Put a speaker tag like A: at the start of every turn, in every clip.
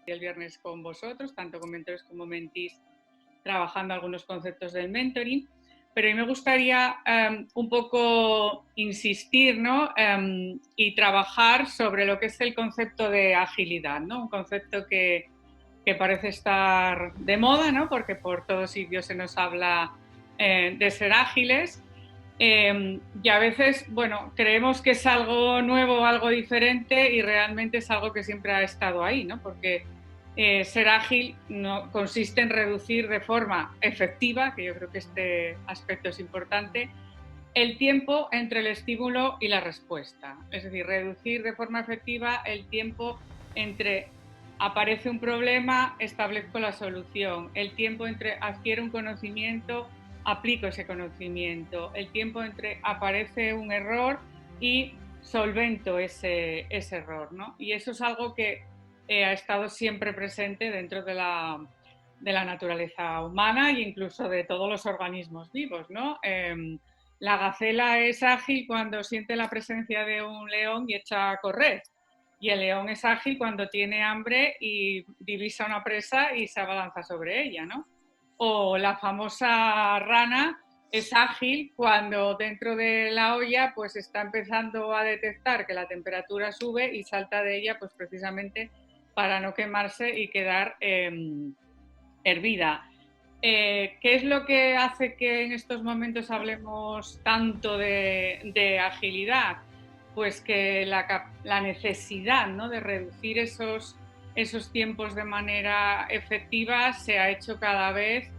A: El viernes con vosotros, tanto con mentores como mentís, trabajando algunos conceptos del mentoring, pero a mí me gustaría un poco insistir, ¿no? Y trabajar sobre lo que es el concepto de agilidad, ¿no? Un concepto que parece estar de moda, ¿no? Porque por todos sitios se nos habla de ser ágiles. Y a veces, bueno, creemos que es algo nuevo, algo diferente, y realmente es algo que siempre ha estado ahí, ¿no? Porque ser ágil no, consiste en reducir de forma efectiva, que yo creo que este aspecto es importante, el tiempo entre el estímulo y la respuesta. Es decir, reducir de forma efectiva el tiempo entre aparece un problema, establezco la solución, el tiempo entre adquiero un conocimiento, aplico ese conocimiento, el tiempo entre aparece un error y solvento ese error, ¿no? Y eso es algo que ha estado siempre presente dentro de la naturaleza humana e incluso de todos los organismos vivos, ¿no? La gacela es ágil cuando siente la presencia de un león y echa a correr. Y el león es ágil cuando tiene hambre y divisa una presa y se abalanza sobre ella, ¿no? O la famosa rana es ágil cuando dentro de la olla pues está empezando a detectar que la temperatura sube y salta de ella pues precisamente para no quemarse y quedar hervida. ¿Qué es lo que hace que en estos momentos hablemos tanto de agilidad? Pues que la necesidad, ¿no?, de reducir esos tiempos de manera efectiva se ha hecho cada vez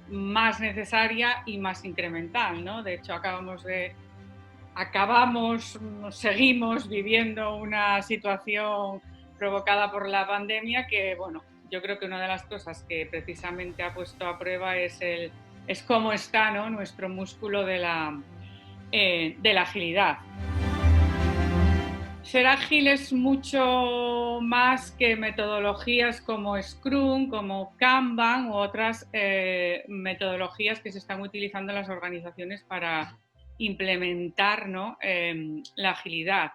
A: más necesaria y más incremental, ¿no? De hecho, seguimos viviendo una situación provocada por la pandemia que, bueno, yo creo que una de las cosas que precisamente ha puesto a prueba es cómo está, ¿no?, nuestro músculo de la agilidad. Ser ágil es mucho más que metodologías como Scrum, como Kanban u otras metodologías que se están utilizando en las organizaciones para implementar, ¿no?, la agilidad.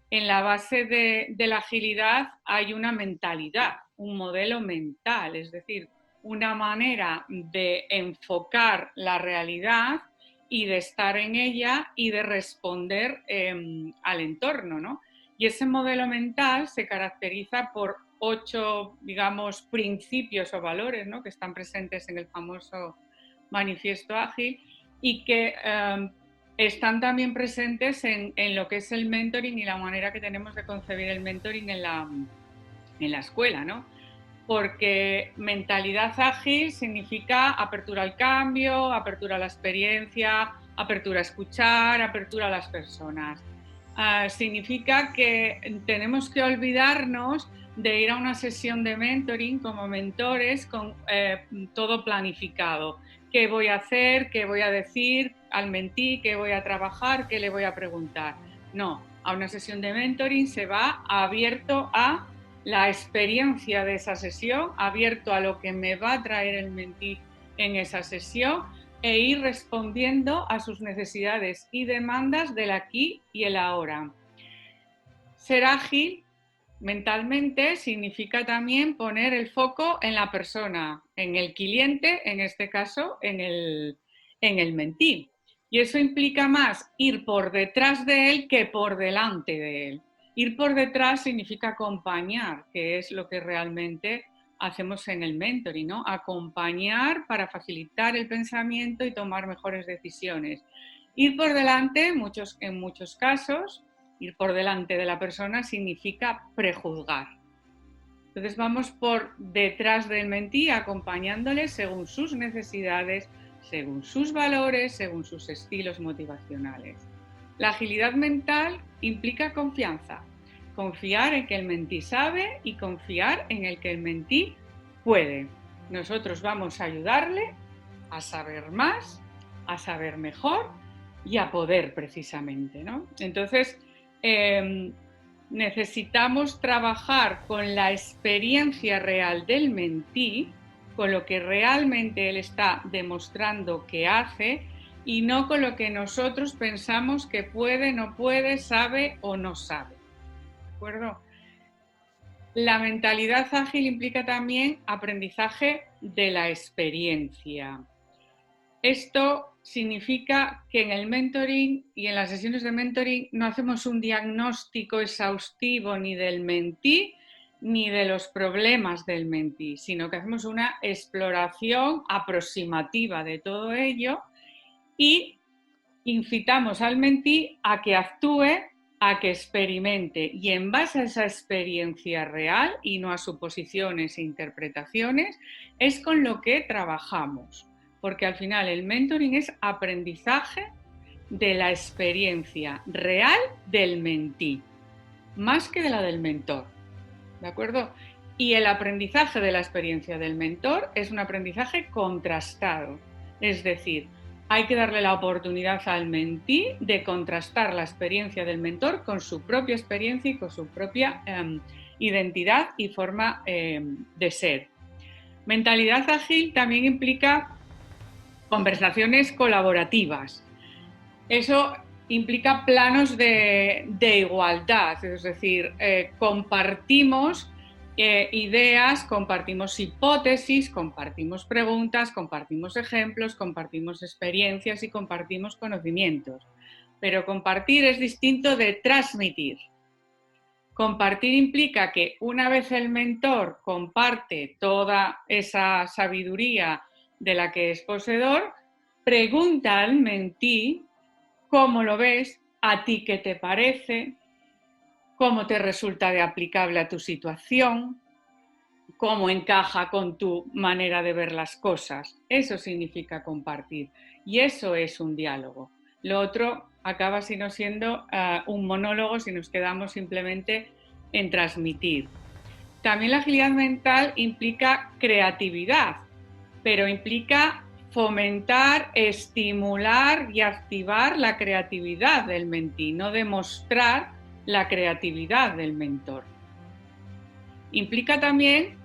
A: En la base de la agilidad hay una mentalidad, un modelo mental, es decir, una manera de enfocar la realidad y de estar en ella y de responder al entorno, ¿no? Y ese modelo mental se caracteriza por 8, digamos, principios o valores, ¿no?, que están presentes en el famoso manifiesto ágil y que están también presentes en lo que es el mentoring y la manera que tenemos de concebir el mentoring en la escuela, ¿no? Porque mentalidad ágil significa apertura al cambio, apertura a la experiencia, apertura a escuchar, apertura a las personas. Significa que tenemos que olvidarnos de ir a una sesión de mentoring como mentores con todo planificado. ¿Qué voy a hacer? ¿Qué voy a decir al mentí? ¿Qué voy a trabajar? ¿Qué le voy a preguntar? No, a una sesión de mentoring se va abierto a la experiencia de esa sesión, abierto a lo que me va a traer el mentí en esa sesión e ir respondiendo a sus necesidades y demandas del aquí y el ahora. Ser ágil mentalmente significa también poner el foco en la persona, en el cliente, en este caso en el mentí. Y eso implica más ir por detrás de él que por delante de él. Ir por detrás significa acompañar, que es lo que realmente hacemos en el mentoring, ¿no? Acompañar para facilitar el pensamiento y tomar mejores decisiones. Ir por delante, en muchos casos, ir por delante de la persona significa prejuzgar. Entonces vamos por detrás del mentí acompañándole según sus necesidades, según sus valores, según sus estilos motivacionales. La agilidad mental implica confianza. Confiar en que el mentí sabe y confiar en el que el mentí puede. Nosotros vamos a ayudarle a saber más, a saber mejor y a poder precisamente, ¿no? Entonces, necesitamos trabajar con la experiencia real del mentí con lo que realmente él está demostrando que hace y no con lo que nosotros pensamos que puede, no puede, sabe o no sabe. ¿De acuerdo? La mentalidad ágil implica también aprendizaje de la experiencia. Esto significa que en el mentoring y en las sesiones de mentoring no hacemos un diagnóstico exhaustivo ni del mentí ni de los problemas del mentí, sino que hacemos una exploración aproximativa de todo ello y incitamos al mentí a que actúe, a que experimente, y en base a esa experiencia real y no a suposiciones e interpretaciones es con lo que trabajamos, porque al final el mentoring es aprendizaje de la experiencia real del mentí, más que de la del mentor, ¿de acuerdo? Y el aprendizaje de la experiencia del mentor es un aprendizaje contrastado, es decir, hay que darle la oportunidad al mentí de contrastar la experiencia del mentor con su propia experiencia y con su propia identidad y forma de ser. Mentalidad ágil también implica conversaciones colaborativas. Eso implica planos de igualdad, es decir, compartimos ideas, compartimos hipótesis, compartimos preguntas, compartimos ejemplos, compartimos experiencias y compartimos conocimientos. Pero compartir es distinto de transmitir. Compartir implica que una vez el mentor comparte toda esa sabiduría de la que es poseedor, pregunta al mentí cómo lo ves, a ti qué te parece, cómo te resulta de aplicable a tu situación, cómo encaja con tu manera de ver las cosas. Eso significa compartir y eso es un diálogo. Lo otro acaba siendo un monólogo si nos quedamos simplemente en transmitir. También la agilidad mental implica creatividad, pero implica fomentar, estimular y activar la creatividad del mentí, no demostrar la creatividad del mentor. Implica también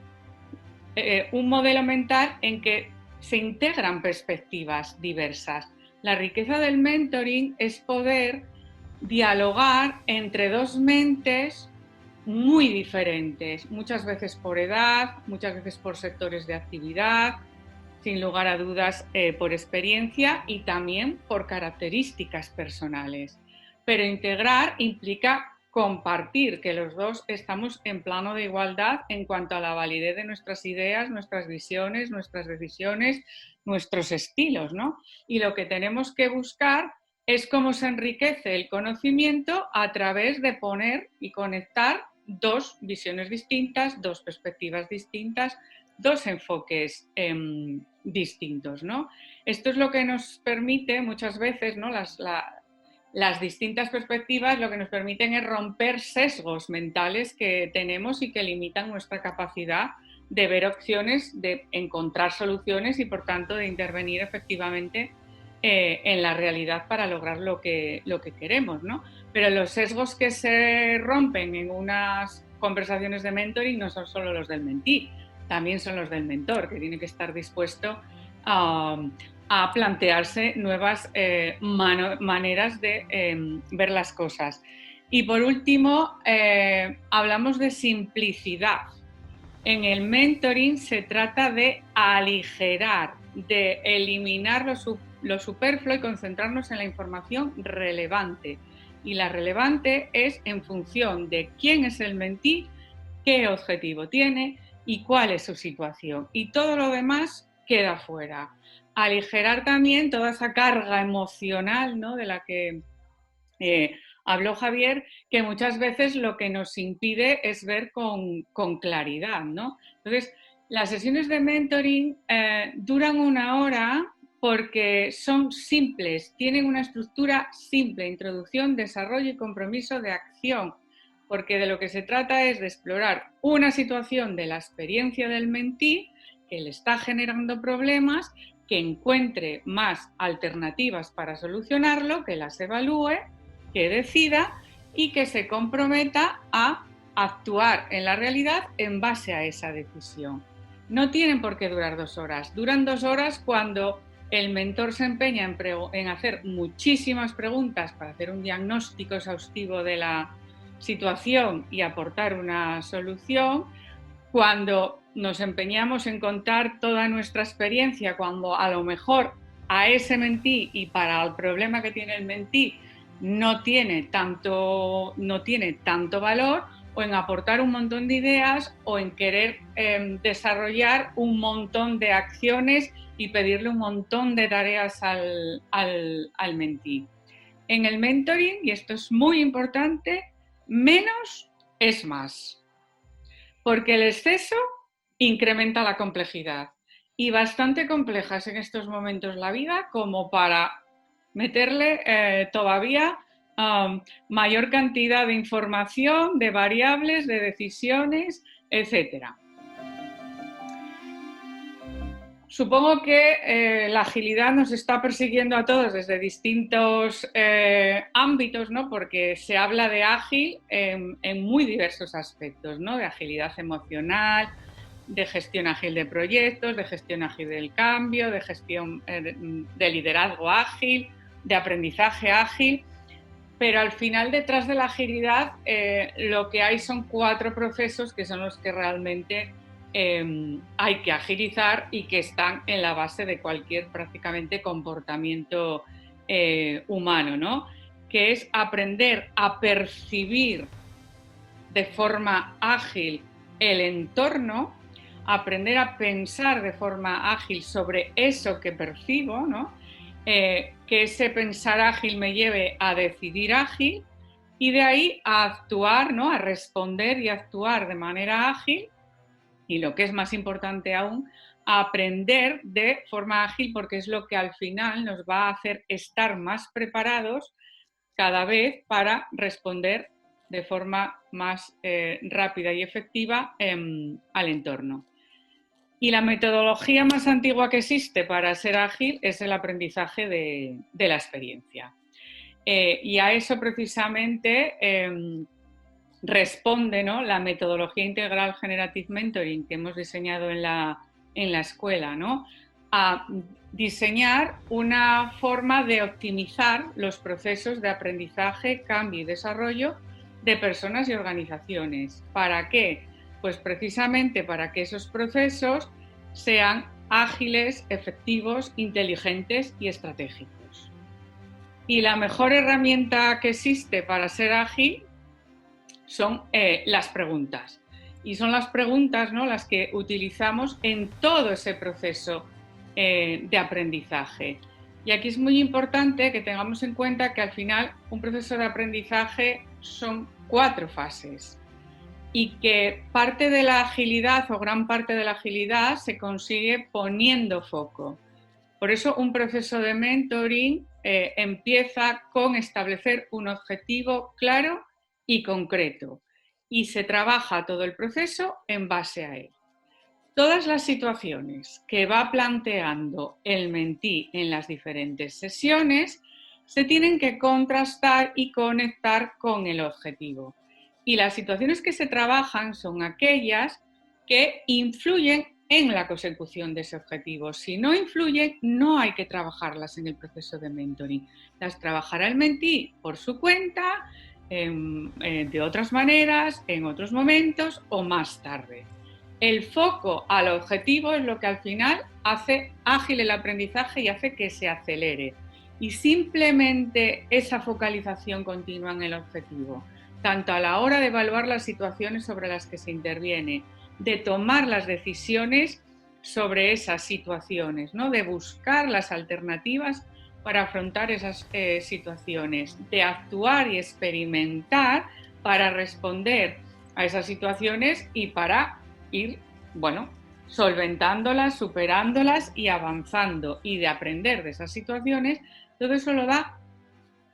A: un modelo mental en que se integran perspectivas diversas. La riqueza del mentoring es poder dialogar entre dos mentes muy diferentes, muchas veces por edad, muchas veces por sectores de actividad, sin lugar a dudas por experiencia y también por características personales. Pero integrar implica compartir, que los dos estamos en plano de igualdad en cuanto a la validez de nuestras ideas, nuestras visiones, nuestras decisiones, nuestros estilos, ¿no? Y lo que tenemos que buscar es cómo se enriquece el conocimiento a través de poner y conectar dos visiones distintas, dos perspectivas distintas, dos enfoques distintos, ¿no? Esto es lo que nos permite muchas veces, ¿no? Las distintas perspectivas lo que nos permiten es romper sesgos mentales que tenemos y que limitan nuestra capacidad de ver opciones, de encontrar soluciones y por tanto de intervenir efectivamente en la realidad para lograr lo que queremos, ¿no? Pero los sesgos que se rompen en unas conversaciones de mentoring no son solo los del mentí, también son los del mentor, que tiene que estar dispuesto a plantearse nuevas maneras de ver las cosas. Y por último, hablamos de simplicidad. En el mentoring se trata de aligerar, de eliminar lo superfluo y concentrarnos en la información relevante. Y la relevante es en función de quién es el mentí, qué objetivo tiene y cuál es su situación. Y todo lo demás queda fuera. Aligerar también toda esa carga emocional, ¿no?, de la que habló Javier, que muchas veces lo que nos impide es ver con claridad, ¿no? Entonces, las sesiones de mentoring duran 1 hora porque son simples, tienen una estructura simple, introducción, desarrollo y compromiso de acción, porque de lo que se trata es de explorar una situación de la experiencia del mentí que le está generando problemas, que encuentre más alternativas para solucionarlo, que las evalúe, que decida y que se comprometa a actuar en la realidad en base a esa decisión. no tienen por qué durar 2 horas. Duran 2 horas cuando el mentor se empeña en hacer muchísimas preguntas para hacer un diagnóstico exhaustivo de la situación y aportar una solución, cuando nos empeñamos en contar toda nuestra experiencia, cuando a lo mejor a ese mentí y para el problema que tiene el mentí no tiene tanto valor, o en aportar un montón de ideas o en querer desarrollar un montón de acciones y pedirle un montón de tareas al mentí. En el mentoring, y esto es muy importante, menos es más, porque el exceso incrementa la complejidad, y bastante compleja es en estos momentos la vida como para meterle todavía mayor cantidad de información, de variables, de decisiones, etc. Supongo que la agilidad nos está persiguiendo a todos desde distintos ámbitos, ¿no? Porque se habla de ágil en muy diversos aspectos, ¿no? De agilidad emocional, de gestión ágil de proyectos, de gestión ágil del cambio, de gestión de liderazgo ágil, de aprendizaje ágil. Pero al final, detrás de la agilidad, lo que hay son 4 procesos que son los que realmente hay que agilizar y que están en la base de cualquier prácticamente comportamiento humano, ¿no? Que es aprender a percibir de forma ágil el entorno, aprender a pensar de forma ágil sobre eso que percibo, ¿no? Que ese pensar ágil me lleve a decidir ágil, y de ahí a actuar, ¿no? A responder y actuar de manera ágil, y lo que es más importante aún, a aprender de forma ágil, porque es lo que al final nos va a hacer estar más preparados cada vez para responder de forma más rápida y efectiva al entorno. Y la metodología más antigua que existe para ser ágil es el aprendizaje de la experiencia. Y a eso precisamente responde, ¿no? La metodología integral Generative Mentoring que hemos diseñado en la escuela, ¿no? A diseñar una forma de optimizar los procesos de aprendizaje, cambio y desarrollo de personas y organizaciones. ¿Para qué? Pues precisamente para que esos procesos sean ágiles, efectivos, inteligentes y estratégicos. Y la mejor herramienta que existe para ser ágil son las preguntas. Y son las preguntas, ¿no?, las que utilizamos en todo ese proceso de aprendizaje. Y aquí es muy importante que tengamos en cuenta que al final un proceso de aprendizaje son 4 fases, y que parte de la agilidad o gran parte de la agilidad se consigue poniendo foco. Por eso un proceso de mentoring empieza con establecer un objetivo claro y concreto, y se trabaja todo el proceso en base a él. Todas las situaciones que va planteando el mentí en las diferentes sesiones se tienen que contrastar y conectar con el objetivo. Y las situaciones que se trabajan son aquellas que influyen en la consecución de ese objetivo. Si no influyen, no hay que trabajarlas en el proceso de mentoring. Las trabajará el mentí por su cuenta, de otras maneras, en otros momentos o más tarde. El foco al objetivo es lo que al final hace ágil el aprendizaje y hace que se acelere. Y simplemente esa focalización continua en el objetivo, tanto a la hora de evaluar las situaciones sobre las que se interviene, de tomar las decisiones sobre esas situaciones, ¿no?, de buscar las alternativas para afrontar esas situaciones, de actuar y experimentar para responder a esas situaciones y para ir, solventándolas, superándolas y avanzando, y de aprender de esas situaciones. Todo eso lo da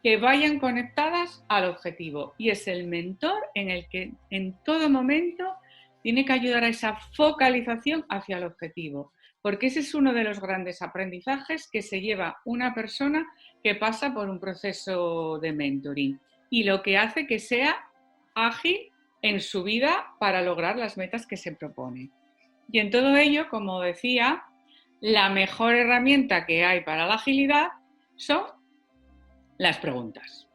A: que vayan conectadas al objetivo, y es el mentor en el que en todo momento tiene que ayudar a esa focalización hacia el objetivo, porque ese es uno de los grandes aprendizajes que se lleva una persona que pasa por un proceso de mentoring, y lo que hace que sea ágil en su vida para lograr las metas que se propone. Y en todo ello, como decía, la mejor herramienta que hay para la agilidad son las preguntas.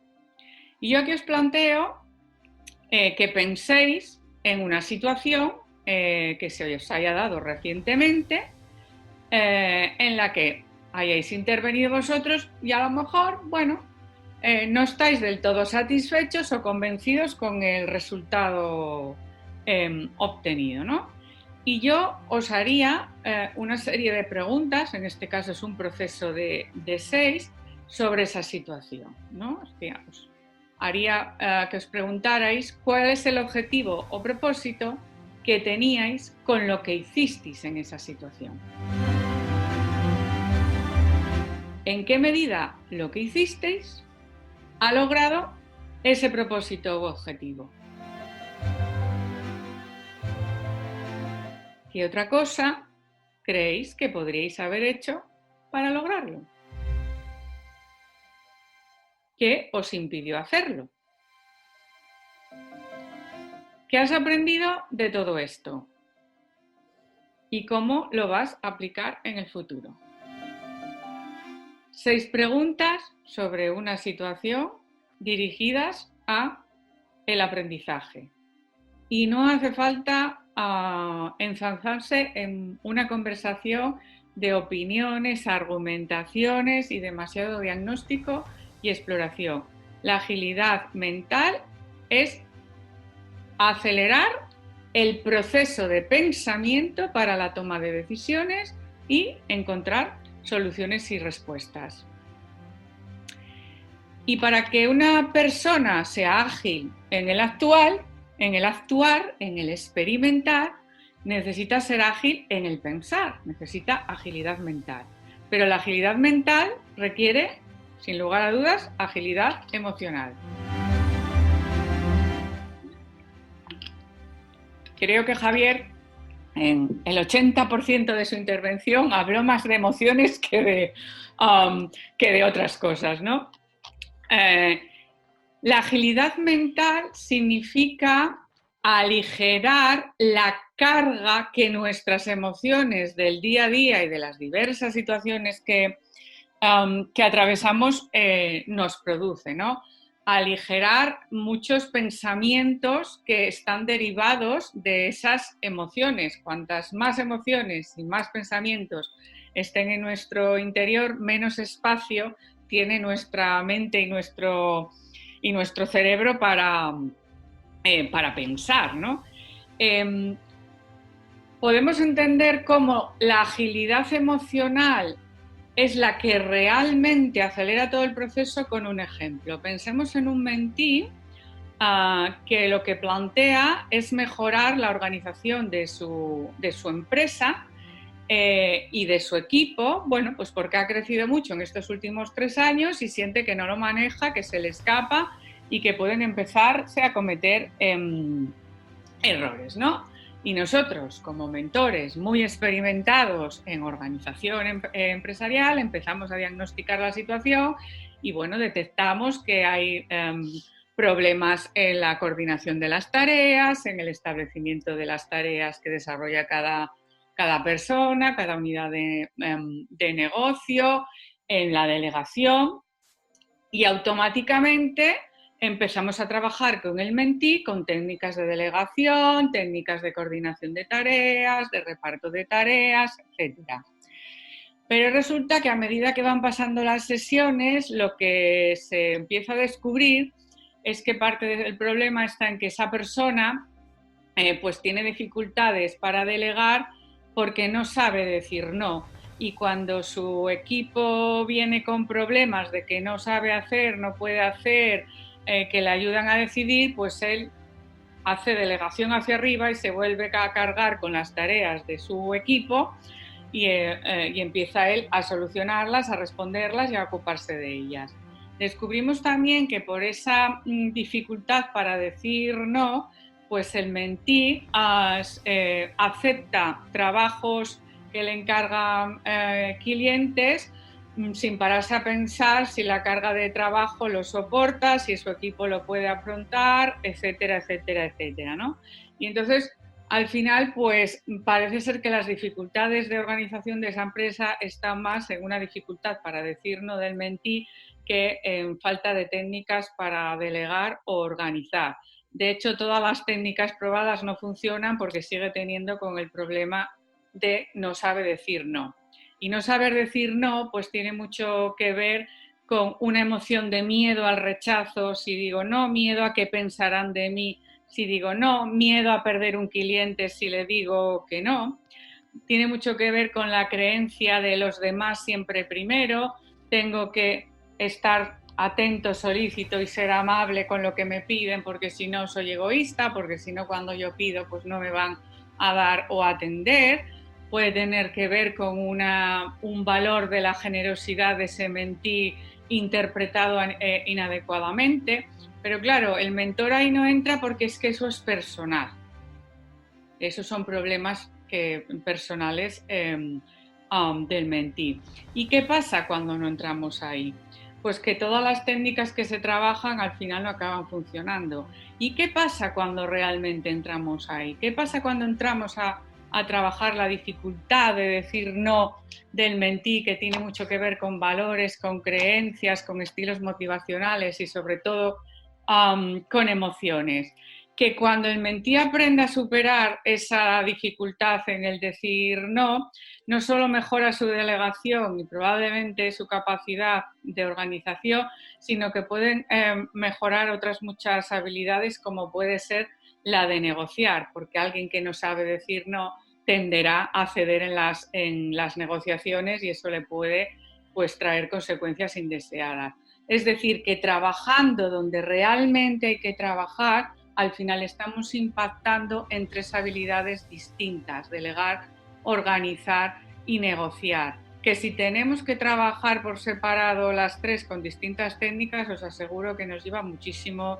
A: Y yo aquí os planteo que penséis en una situación que se os haya dado recientemente, en la que hayáis intervenido vosotros y a lo mejor, bueno, no estáis del todo satisfechos o convencidos con el resultado obtenido, ¿no? Y yo os haría una serie de preguntas, en este caso es un proceso de 6, sobre esa situación, ¿no? Os haría que os preguntarais cuál es el objetivo o propósito que teníais con lo que hicisteis en esa situación. ¿En qué medida lo que hicisteis ha logrado ese propósito u objetivo? ¿Qué otra cosa creéis que podríais haber hecho para lograrlo? ¿Qué os impidió hacerlo? ¿Qué has aprendido de todo esto? ¿Y cómo lo vas a aplicar en el futuro? 6 preguntas sobre una situación dirigidas a el aprendizaje. Y no hace falta enzarzarse en una conversación de opiniones, argumentaciones y demasiado diagnóstico y exploración. La agilidad mental es acelerar el proceso de pensamiento para la toma de decisiones y encontrar soluciones y respuestas. Y para que una persona sea ágil en el actuar, en el experimentar, necesita ser ágil en el pensar, necesita agilidad mental. Pero la agilidad mental requiere, sin lugar a dudas, agilidad emocional. Creo que Javier, en el 80% de su intervención, habló más de emociones que de otras cosas, ¿no? La agilidad mental significa aligerar la carga que nuestras emociones del día a día y de las diversas situaciones que atravesamos nos produce, ¿no? Aligerar muchos pensamientos que están derivados de esas emociones. Cuantas más emociones y más pensamientos estén en nuestro interior, menos espacio tiene nuestra mente y nuestro cerebro para pensar, ¿no? Podemos entender cómo la agilidad emocional es la que realmente acelera todo el proceso con un ejemplo. Pensemos en un mentí que lo que plantea es mejorar la organización de su empresa y de su equipo, bueno, pues porque ha crecido mucho en estos últimos 3 años y siente que no lo maneja, que se le escapa y que pueden empezarse a cometer errores, ¿no? Y nosotros, como mentores muy experimentados en organización empresarial, empezamos a diagnosticar la situación y, bueno, detectamos que hay problemas en la coordinación de las tareas, en el establecimiento de las tareas que desarrolla cada persona, cada unidad de negocio, en la delegación, y automáticamente empezamos a trabajar con el mentí, con técnicas de delegación, técnicas de coordinación de tareas, de reparto de tareas, etc. Pero resulta que a medida que van pasando las sesiones, lo que se empieza a descubrir es que parte del problema está en que esa persona pues tiene dificultades para delegar porque no sabe decir no. Y cuando su equipo viene con problemas de que no sabe hacer, no puede hacer, que le ayudan a decidir, pues él hace delegación hacia arriba y se vuelve a cargar con las tareas de su equipo y empieza él a solucionarlas, a responderlas y a ocuparse de ellas. Descubrimos también que por esa dificultad para decir no, pues el mentí acepta trabajos que le encargan clientes sin pararse a pensar si la carga de trabajo lo soporta, si su equipo lo puede afrontar, etcétera, etcétera, etcétera, ¿no? Y entonces al final, pues parece ser que las dificultades de organización de esa empresa están más en una dificultad para decir no del mentí que en falta de técnicas para delegar o organizar. De hecho, todas las técnicas probadas no funcionan porque sigue teniendo con el problema de no sabe decir no. Y no saber decir no, pues tiene mucho que ver con una emoción de miedo al rechazo, si digo no, miedo a qué pensarán de mí si digo no, miedo a perder un cliente si le digo que no. Tiene mucho que ver con la creencia de los demás siempre primero, tengo que estar atento, solícito y ser amable con lo que me piden porque si no soy egoísta, porque si no cuando yo pido pues no me van a dar o a atender. Puede tener que ver con un valor de la generosidad de ese mentí interpretado inadecuadamente. Pero claro, el mentor ahí no entra porque es que eso es personal. Esos son problemas personales del mentí. ¿Y qué pasa cuando no entramos ahí? Pues que todas las técnicas que se trabajan al final no acaban funcionando. ¿Y qué pasa cuando realmente entramos ahí? ¿Qué pasa cuando entramos a trabajar la dificultad de decir no del mentí, que tiene mucho que ver con valores, con creencias, con estilos motivacionales y sobre todo con emociones? Que cuando el mentí aprenda a superar esa dificultad en el decir no, no solo mejora su delegación y probablemente su capacidad de organización, sino que pueden mejorar otras muchas habilidades como puede ser la de negociar, porque alguien que no sabe decir no tenderá a ceder en las negociaciones y eso le puede pues traer consecuencias indeseadas. Es decir, que trabajando donde realmente hay que trabajar, al final estamos impactando en tres habilidades distintas: delegar, organizar y negociar. Que si tenemos que trabajar por separado las tres con distintas técnicas, os aseguro que nos lleva muchísimo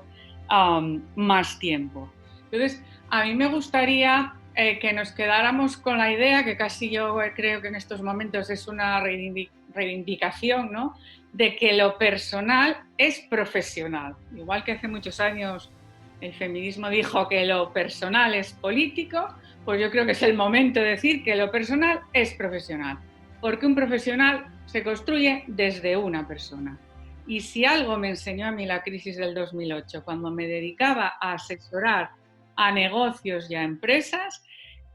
A: más tiempo. Entonces, a mí me gustaría que nos quedáramos con la idea, que casi yo creo que en estos momentos es una reivindicación, ¿no?, de que lo personal es profesional. Igual que hace muchos años el feminismo dijo que lo personal es político, pues yo creo que es el momento de decir que lo personal es profesional, porque un profesional se construye desde una persona. Y si algo me enseñó a mí la crisis del 2008, cuando me dedicaba a asesorar a negocios y a empresas,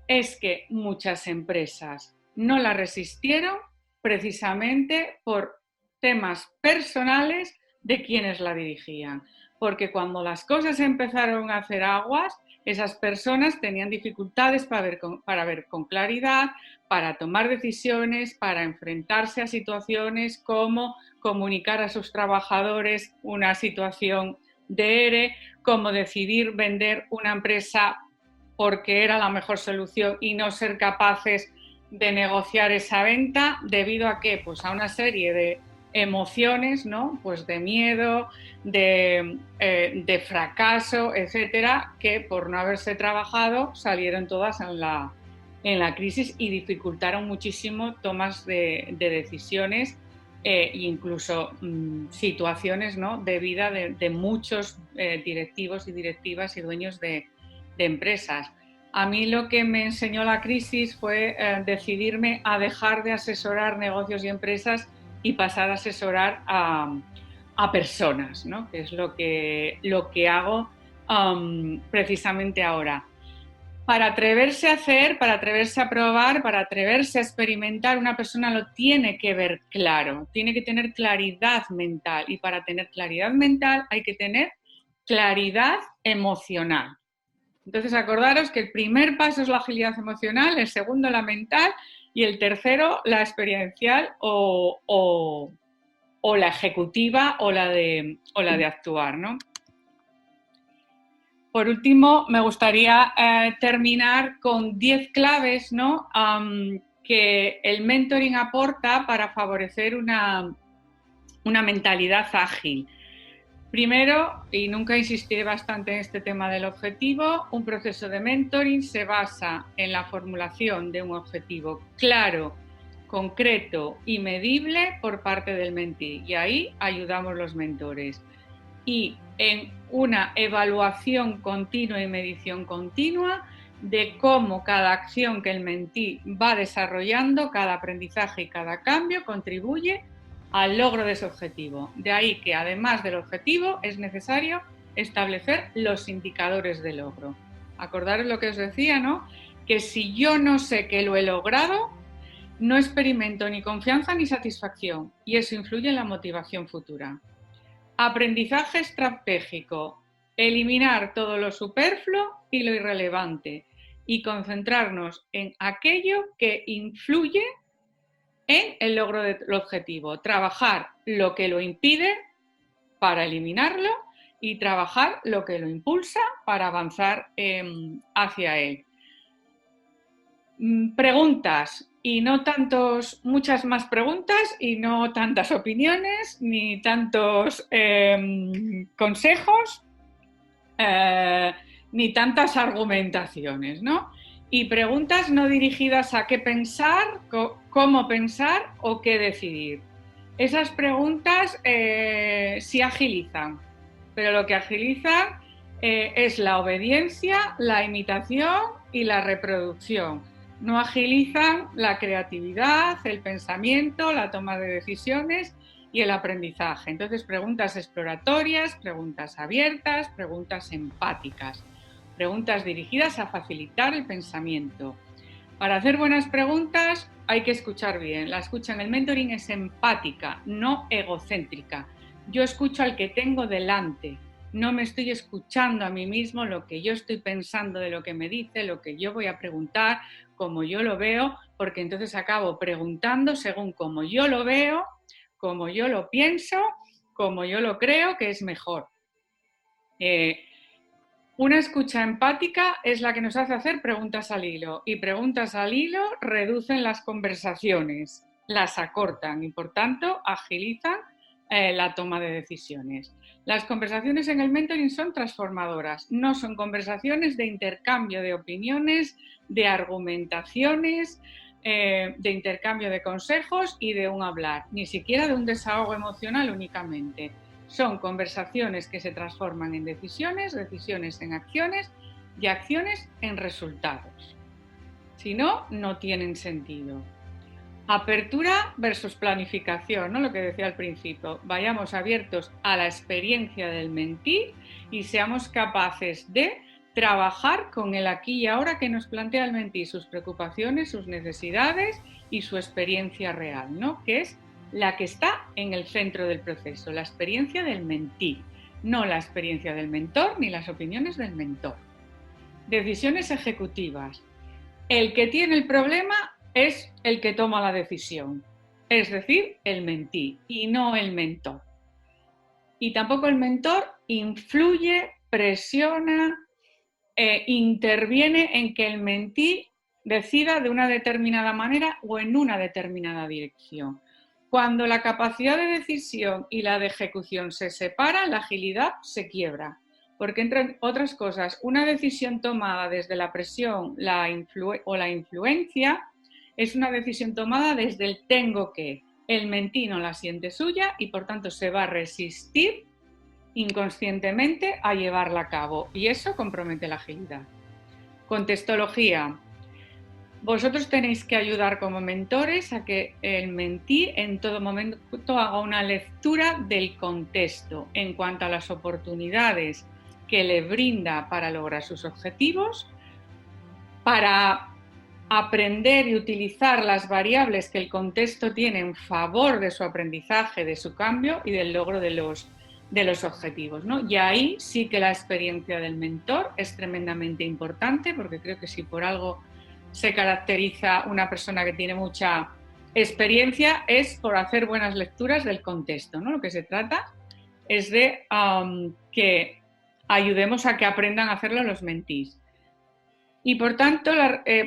A: es que muchas empresas no la resistieron precisamente por temas personales de quienes la dirigían. Porque cuando las cosas empezaron a hacer aguas, esas personas tenían dificultades para ver con claridad, para tomar decisiones, para enfrentarse a situaciones como comunicar a sus trabajadores una situación de ERE, como decidir vender una empresa porque era la mejor solución y no ser capaces de negociar esa venta, debido a qué? Pues a una serie de emociones, ¿no? Pues de miedo, de fracaso, etcétera, que por no haberse trabajado salieron todas en la crisis y dificultaron muchísimo tomas de decisiones e incluso situaciones, ¿no?, de vida de muchos directivos y directivas y dueños de empresas. A mí lo que me enseñó la crisis fue decidirme a dejar de asesorar negocios y empresas y pasar a asesorar a personas, ¿no?, que es lo que hago precisamente ahora. Para atreverse a hacer, para atreverse a probar, para atreverse a experimentar, una persona lo tiene que ver claro, tiene que tener claridad mental, y para tener claridad mental hay que tener claridad emocional. Entonces, acordaros que el primer paso es la agilidad emocional, el segundo la mental y el tercero la experiencial o la ejecutiva o la de actuar, ¿no? Por último, me gustaría terminar con 10 claves, ¿no?, que el mentoring aporta para favorecer una mentalidad ágil. Primero, y nunca insistiré bastante en este tema del objetivo, un proceso de mentoring se basa en la formulación de un objetivo claro, concreto y medible por parte del mentí, y ahí ayudamos los mentores. Y en una evaluación continua y medición continua de cómo cada acción que el mentí va desarrollando, cada aprendizaje y cada cambio contribuye al logro de ese objetivo. De ahí que además del objetivo es necesario establecer los indicadores de logro. Acordaros lo que os decía, ¿no? Que si yo no sé que lo he logrado, no experimento ni confianza ni satisfacción, y eso influye en la motivación futura. Aprendizaje estratégico: eliminar todo lo superfluo y lo irrelevante y concentrarnos en aquello que influye en el logro del objetivo. Trabajar lo que lo impide para eliminarlo y trabajar lo que lo impulsa para avanzar hacia él. Preguntas y no muchas más preguntas y no tantas opiniones ni tantos consejos ni tantas argumentaciones, ¿no? Y preguntas no dirigidas a qué pensar, cómo pensar o qué decidir. Esas preguntas sí agilizan, pero lo que agiliza es la obediencia, la imitación y la reproducción. No agilizan la creatividad, el pensamiento, la toma de decisiones y el aprendizaje. Entonces, preguntas exploratorias, preguntas abiertas, preguntas empáticas, preguntas dirigidas a facilitar el pensamiento. Para hacer buenas preguntas hay que escuchar bien. La escucha en el mentoring es empática, no egocéntrica. Yo escucho al que tengo delante. No me estoy escuchando a mí mismo lo que yo estoy pensando de lo que me dice, lo que yo voy a preguntar, como yo lo veo, porque entonces acabo preguntando según como yo lo veo, como yo lo pienso, como yo lo creo que es mejor. Una escucha empática es la que nos hace hacer preguntas al hilo, y preguntas al hilo reducen las conversaciones, las acortan y por tanto agilizan la toma de decisiones. Las conversaciones en el mentoring son transformadoras, no son conversaciones de intercambio de opiniones, de argumentaciones, de intercambio de consejos y de un hablar, ni siquiera de un desahogo emocional únicamente. Son conversaciones que se transforman en decisiones, decisiones en acciones y acciones en resultados. Si no, no tienen sentido. Apertura versus planificación, ¿no? Lo que decía al principio. Vayamos abiertos a la experiencia del mentí y seamos capaces de trabajar con el aquí y ahora que nos plantea el mentí, sus preocupaciones, sus necesidades y su experiencia real, ¿no? Que es la que está en el centro del proceso, la experiencia del mentí, no la experiencia del mentor ni las opiniones del mentor. Decisiones ejecutivas. El que tiene el problema es el que toma la decisión, es decir, el mentí y no el mentor. Y tampoco el mentor influye, presiona, interviene en que el mentí decida de una determinada manera o en una determinada dirección. Cuando la capacidad de decisión y la de ejecución se separan, la agilidad se quiebra. Porque, entre otras cosas, una decisión tomada desde la presión o la influencia es una decisión tomada desde el tengo que. El mentí no la siente suya y, por tanto, se va a resistir inconscientemente a llevarla a cabo. Y eso compromete la agilidad. Contextología. Vosotros tenéis que ayudar como mentores a que el mentí en todo momento haga una lectura del contexto en cuanto a las oportunidades que le brinda para lograr sus objetivos, para aprender y utilizar las variables que el contexto tiene en favor de su aprendizaje, de su cambio y del logro de los objetivos, ¿no? Y ahí sí que la experiencia del mentor es tremendamente importante, porque creo que si por algo se caracteriza una persona que tiene mucha experiencia es por hacer buenas lecturas del contexto, ¿no? Lo que se trata es de que ayudemos a que aprendan a hacerlo los mentís. Y por tanto,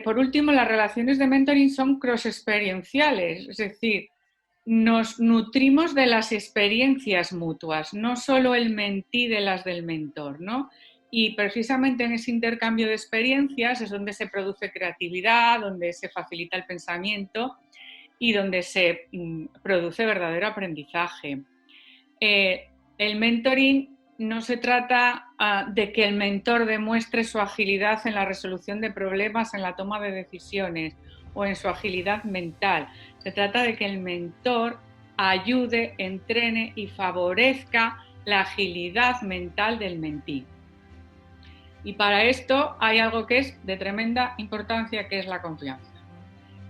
A: por último, las relaciones de mentoring son cross-experienciales, es decir, nos nutrimos de las experiencias mutuas, no solo el mentí de las del mentor, ¿no? Y precisamente en ese intercambio de experiencias es donde se produce creatividad, donde se facilita el pensamiento y donde se produce verdadero aprendizaje. El mentoring no se trata de que el mentor demuestre su agilidad en la resolución de problemas, en la toma de decisiones o en su agilidad mental. Se trata de que el mentor ayude, entrene y favorezca la agilidad mental del mentí. Y para esto hay algo que es de tremenda importancia, que es la confianza.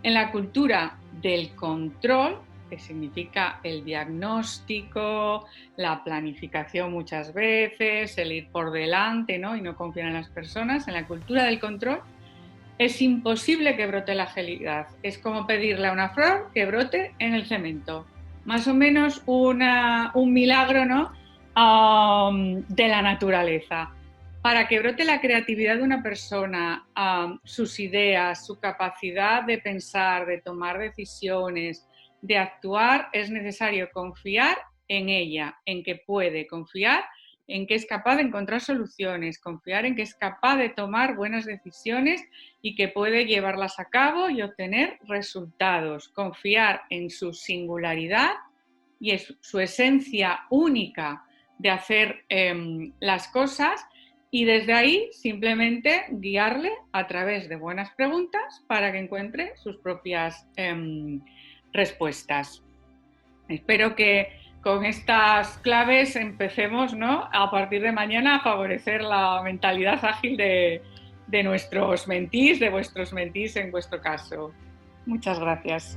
A: En la cultura del control, que significa el diagnóstico, la planificación muchas veces, el ir por delante, ¿no? Y no confiar en las personas, en la cultura del control es imposible que brote la agilidad. Es como pedirle a una flor que brote en el cemento. Más o menos un milagro, ¿no? De la naturaleza. Para que brote la creatividad de una persona, sus ideas, su capacidad de pensar, de tomar decisiones, de actuar, es necesario confiar en ella, en que puede, confiar en que es capaz de encontrar soluciones, confiar en que es capaz de tomar buenas decisiones y que puede llevarlas a cabo y obtener resultados, confiar en su singularidad y en su esencia única de hacer las cosas, y desde ahí simplemente guiarle a través de buenas preguntas para que encuentre sus propias respuestas. Espero que con estas claves empecemos, ¿no?, a partir de mañana a favorecer la mentalidad ágil de nuestros mentís, de vuestros mentís en vuestro caso. Muchas gracias.